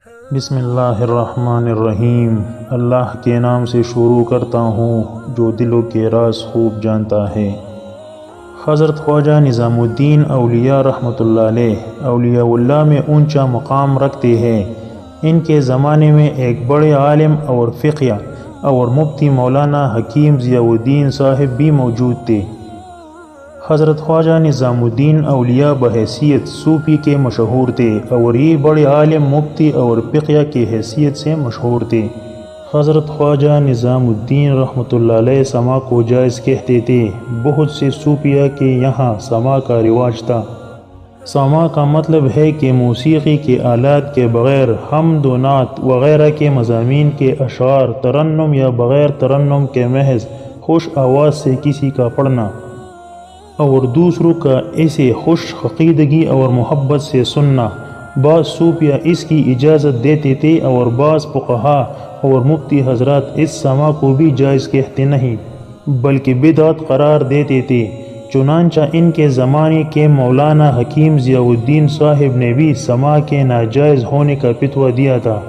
بسم اللہ الرحمن الرحیم۔ اللہ کے نام سے شروع کرتا ہوں جو دلوں کے راز خوب جانتا ہے۔ حضرت خواجہ نظام الدین اولیاء رحمۃ اللہ علیہ اولیاء اللہ میں اونچا مقام رکھتے ہیں۔ ان کے زمانے میں ایک بڑے عالم اور فقیہ اور مفتی مولانا حکیم ضیاء الدین صاحب بھی موجود تھے۔ حضرت خواجہ نظام الدین اولیاء بحیثیت صوفی کے مشہور تھے اور یہ بڑے عالم مفتی اور فقیہ کی حیثیت سے مشہور تھے۔ حضرت خواجہ نظام الدین رحمۃ اللہ علیہ سماع کو جائز کہتے تھے۔ بہت سے صوفیہ کے یہاں سماع کا رواج تھا۔ سماع کا مطلب ہے کہ موسیقی کے آلات کے بغیر حمد و نعت وغیرہ کے مضامین کے اشعار ترنم یا بغیر ترنم کے محض خوش آواز سے کسی کا پڑھنا اور دوسروں کا اسے خوش عقیدگی اور محبت سے سننا۔ بعض صوفیہ اس کی اجازت دیتے تھے اور بعض فقہا اور مفتی حضرات اس سماع کو بھی جائز کہتے نہیں بلکہ بدعت قرار دیتے تھے۔ چنانچہ ان کے زمانے کے مولانا حکیم ضیاء الدین صاحب نے بھی سماع کے ناجائز ہونے کا فتویٰ دیا تھا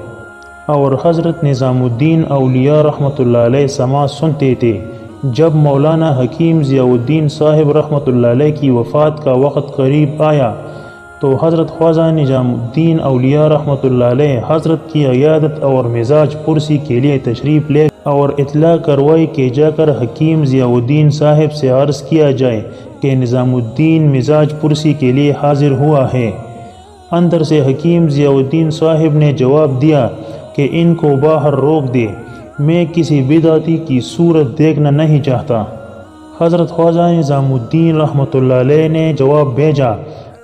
اور حضرت نظام الدین اولیاء رحمۃ اللہ علیہ سماع سنتے تھے۔ جب مولانا حکیم ضیاء الدین صاحب رحمۃ اللہ علیہ کی وفات کا وقت قریب آیا تو حضرت خواجہ نظام الدین اولیاء رحمۃ اللہ علیہ حضرت کی عیادت اور مزاج پرسی کے لیے تشریف لے اور اطلاع کروائی کہ جا کر حکیم ضیاء الدین صاحب سے عرض کیا جائے کہ نظام الدین مزاج پرسی کے لیے حاضر ہوا ہے۔ اندر سے حکیم ضیاء الدین صاحب نے جواب دیا کہ ان کو باہر روک دے، میں کسی بدعتی کی صورت دیکھنا نہیں چاہتا۔ حضرت خواجہ نظام الدین رحمۃ اللہ علیہ نے جواب بھیجا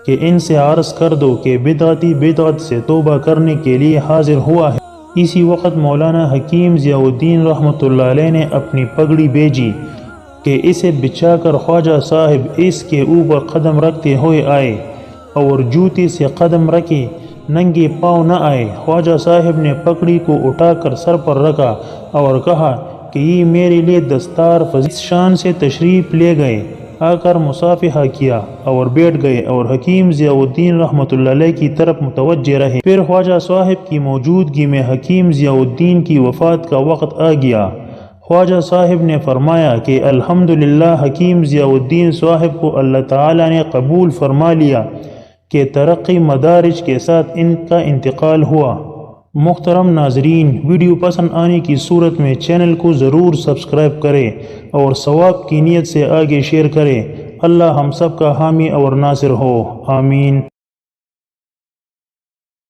کہ ان سے عرض کر دو کہ بدعتی بدعت سے توبہ کرنے کے لیے حاضر ہوا ہے۔ اسی وقت مولانا حکیم ضیاء الدین رحمۃ اللہ علیہ نے اپنی پگڑی بھیجی کہ اسے بچھا کر خواجہ صاحب اس کے اوپر قدم رکھتے ہوئے آئے اور جوتے سے قدم رکھے، ننگے پاؤں نہ آئے۔ خواجہ صاحب نے پگڑی کو اٹھا کر سر پر رکھا اور کہا کہ یہ میرے لیے دستار فضیلت شان سے تشریف لے گئے، آ کر مصافحہ کیا اور بیٹھ گئے اور حکیم ضیاء الدین رحمۃ اللہ علیہ کی طرف متوجہ رہے۔ پھر خواجہ صاحب کی موجودگی میں حکیم ضیاء الدین کی وفات کا وقت آ گیا۔ خواجہ صاحب نے فرمایا کہ الحمدللہ حکیم ضیاء الدین صاحب کو اللہ تعالیٰ نے قبول فرما لیا کہ ترقی مدارج کے ساتھ ان کا انتقال ہوا۔ محترم ناظرین، ویڈیو پسند آنے کی صورت میں چینل کو ضرور سبسکرائب کریں اور ثواب کی نیت سے آگے شیئر کریں۔ اللہ ہم سب کا حامی اور ناصر ہو، آمین۔